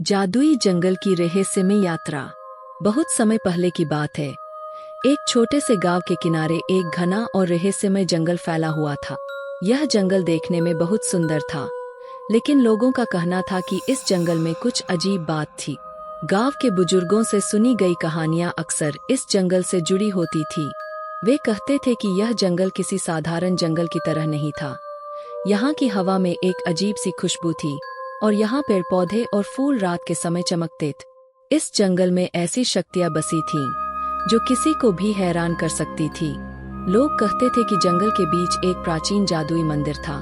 जादुई जंगल की रहस्यमय यात्रा। बहुत समय पहले की बात है। एक छोटे से गांव के किनारे एक घना और रहस्यमय जंगल फैला हुआ था। यह जंगल देखने में बहुत सुंदर था, लेकिन लोगों का कहना था कि इस जंगल में कुछ अजीब बात थी। गांव के बुजुर्गों से सुनी गई कहानियां अक्सर इस जंगल से जुड़ी होती थी। वे कहते थे कि यह जंगल किसी साधारण जंगल की तरह नहीं था। यहाँ की हवा में एक अजीब सी खुशबू थी और यहाँ पेड़ पौधे और फूल रात के समय चमकते थे। इस जंगल में ऐसी शक्तियाँ बसी थीं जो किसी को भी हैरान कर सकती थी। लोग कहते थे कि जंगल के बीच एक प्राचीन जादुई मंदिर था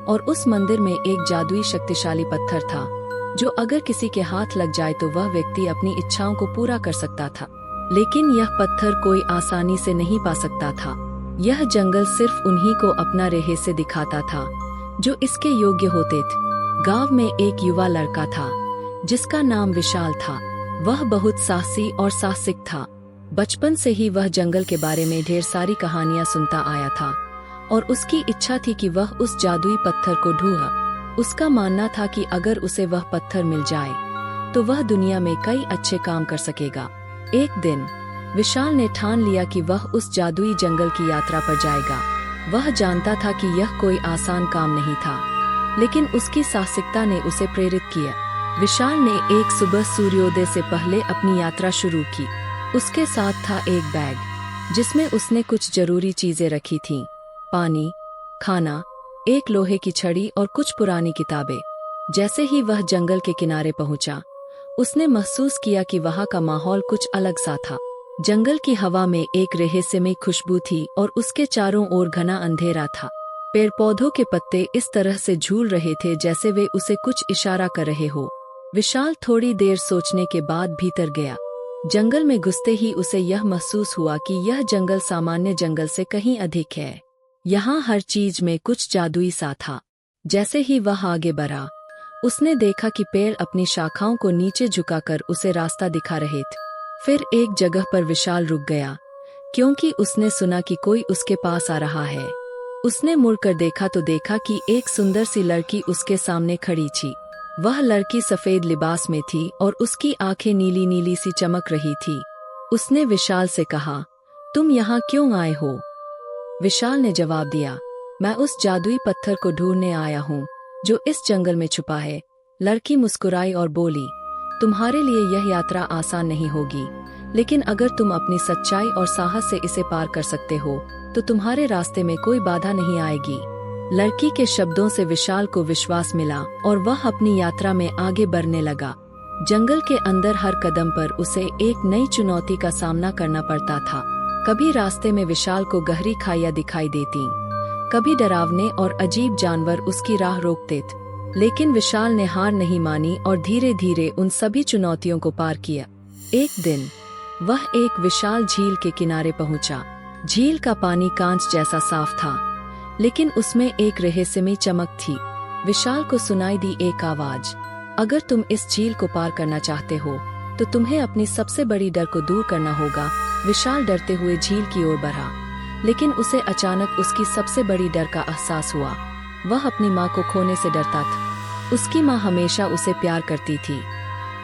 और उस मंदिर में एक जादुई शक्तिशाली पत्थर था जो अगर किसी के हाथ लग जाए तो वह व्यक्ति अपनी इच्छाओं को पूरा कर सकता था। लेकिन यह पत्थर कोई आसानी से नहीं पा सकता था। यह जंगल सिर्फ उन्हीं को अपना रहस्य दिखाता था जो इसके योग्य होते थे। गांव में एक युवा लड़का था जिसका नाम विशाल था। वह बहुत साहसी और साहसिक था। बचपन से ही वह जंगल के बारे में ढेर सारी कहानियां सुनता आया था और उसकी इच्छा थी कि वह उस जादुई पत्थर को ढूंढे। उसका मानना था कि अगर उसे वह पत्थर मिल जाए तो वह दुनिया में कई अच्छे काम कर सकेगा। एक दिन विशाल ने ठान लिया कि वह उस जादुई जंगल की यात्रा पर जाएगा। वह जानता था कि यह कोई आसान काम नहीं था, लेकिन उसकी साहसिकता ने उसे प्रेरित किया। विशाल ने एक सुबह सूर्योदय से पहले अपनी यात्रा शुरू की। उसके साथ था एक बैग जिसमें उसने कुछ जरूरी चीजें रखी थीं: पानी, खाना, एक लोहे की छड़ी और कुछ पुरानी किताबें। जैसे ही वह जंगल के किनारे पहुंचा, उसने महसूस किया कि वहां का माहौल कुछ अलग सा था। जंगल की हवा में एक रहस्यमय खुशबू थी और उसके चारों ओर घना अंधेरा था। पेड़ पौधों के पत्ते इस तरह से झूल रहे थे जैसे वे उसे कुछ इशारा कर रहे हो। विशाल थोड़ी देर सोचने के बाद भीतर गया। जंगल में घुसते ही उसे यह महसूस हुआ कि यह जंगल सामान्य जंगल से कहीं अधिक है। यहाँ हर चीज में कुछ जादुई सा था। जैसे ही वह आगे बढ़ा, उसने देखा कि पेड़ अपनी शाखाओं को नीचे झुकाकर उसे रास्ता दिखा रहे थे। फिर एक जगह पर विशाल रुक गया क्योंकि उसने सुना कि कोई उसके पास आ रहा है। उसने मुड़कर देखा तो देखा कि एक सुंदर सी लड़की उसके सामने खड़ी थी। वह लड़की सफेद लिबास में थी और उसकी आंखें नीली नीली सी चमक रही थी। उसने विशाल से कहा, तुम यहाँ क्यों आए हो? विशाल ने जवाब दिया, मैं उस जादुई पत्थर को ढूंढने आया हूँ जो इस जंगल में छुपा है। लड़की मुस्कुराई और बोली, तुम्हारे लिए यह यात्रा आसान नहीं होगी, लेकिन अगर तुम अपनी सच्चाई और साहस से इसे पार कर सकते हो तो तुम्हारे रास्ते में कोई बाधा नहीं आएगी। लड़की के शब्दों से विशाल को विश्वास मिला और वह अपनी यात्रा में आगे बढ़ने लगा। जंगल के अंदर हर कदम पर उसे एक नई चुनौती का सामना करना पड़ता था। कभी रास्ते में विशाल को गहरी खाइयां दिखाई देती, कभी डरावने और अजीब जानवर उसकी राह रोकते थे। लेकिन विशाल ने हार नहीं मानी और धीरे धीरे उन सभी चुनौतियों को पार किया। एक दिन वह एक विशाल झील के किनारे पहुंचा। झील का पानी कांच जैसा साफ था, लेकिन उसमें एक रहस्यमय चमक थी। विशाल को सुनाई दी एक आवाज, अगर तुम इस झील को पार करना चाहते हो तो तुम्हें अपनी सबसे बड़ी डर को दूर करना होगा। विशाल डरते हुए झील की ओर बढ़ा, लेकिन उसे अचानक उसकी सबसे बड़ी डर का एहसास हुआ। वह अपनी माँ को खोने से डरता था। उसकी माँ हमेशा उसे प्यार करती थी,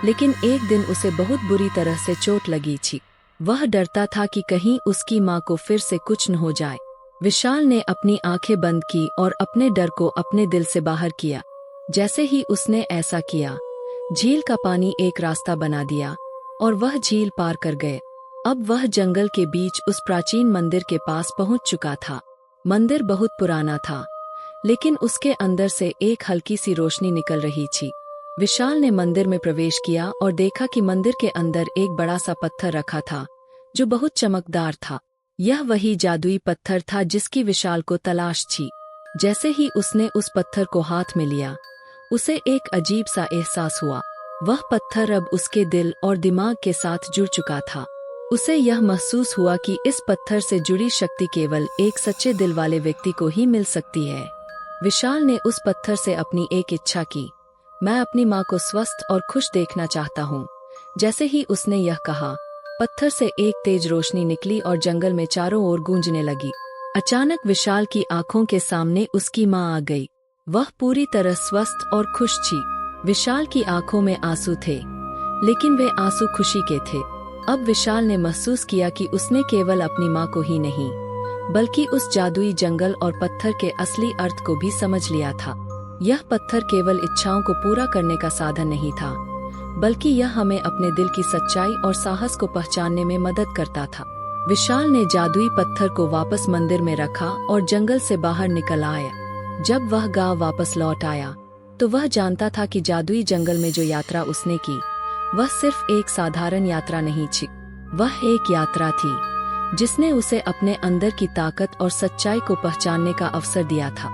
लेकिन एक दिन उसे बहुत बुरी तरह से चोट लगी थी। वह डरता था कि कहीं उसकी माँ को फिर से कुछ न हो जाए। विशाल ने अपनी आंखें बंद की और अपने डर को अपने दिल से बाहर किया। जैसे ही उसने ऐसा किया, झील का पानी एक रास्ता बना दिया और वह झील पार कर गए। अब वह जंगल के बीच उस प्राचीन मंदिर के पास पहुंच चुका था। मंदिर बहुत पुराना था, लेकिन उसके अंदर से एक हल्की सी रोशनी निकल रही थी। विशाल ने मंदिर में प्रवेश किया और देखा कि मंदिर के अंदर एक बड़ा सा पत्थर रखा था जो बहुत चमकदार था। यह वही जादुई पत्थर था जिसकी विशाल को तलाश थी। जैसे ही उसने उस पत्थर को हाथ में लिया, उसे एक अजीब सा एहसास हुआ। वह पत्थर अब उसके दिल और दिमाग के साथ जुड़ चुका था। उसे यह महसूस हुआ कि इस पत्थर से जुड़ी शक्ति केवल एक सच्चे दिल वाले व्यक्ति को ही मिल सकती है। विशाल ने उस पत्थर से अपनी एक इच्छा की, मैं अपनी माँ को स्वस्थ और खुश देखना चाहता हूँ। जैसे ही उसने यह कहा, पत्थर से एक तेज रोशनी निकली और जंगल में चारों ओर गूंजने लगी। अचानक विशाल की आंखों के सामने उसकी माँ आ गई। वह पूरी तरह स्वस्थ और खुश थी। विशाल की आंखों में आंसू थे, लेकिन वे आंसू खुशी के थे। अब विशाल ने महसूस किया कि उसने केवल अपनी माँ को ही नहीं, बल्कि उस जादुई जंगल और पत्थर के असली अर्थ को भी समझ लिया था। यह पत्थर केवल इच्छाओं को पूरा करने का साधन नहीं था, बल्कि यह हमें अपने दिल की सच्चाई और साहस को पहचानने में मदद करता था। विशाल ने जादुई पत्थर को वापस मंदिर में रखा और जंगल से बाहर निकल आया। जब वह गांव वापस लौट आया, तो वह जानता था कि जादुई जंगल में जो यात्रा उसने की, वह सिर्फ एक साधारण यात्रा नहीं थी। वह एक यात्रा थी जिसने उसे अपने अंदर की ताकत और सच्चाई को पहचानने का अवसर दिया था।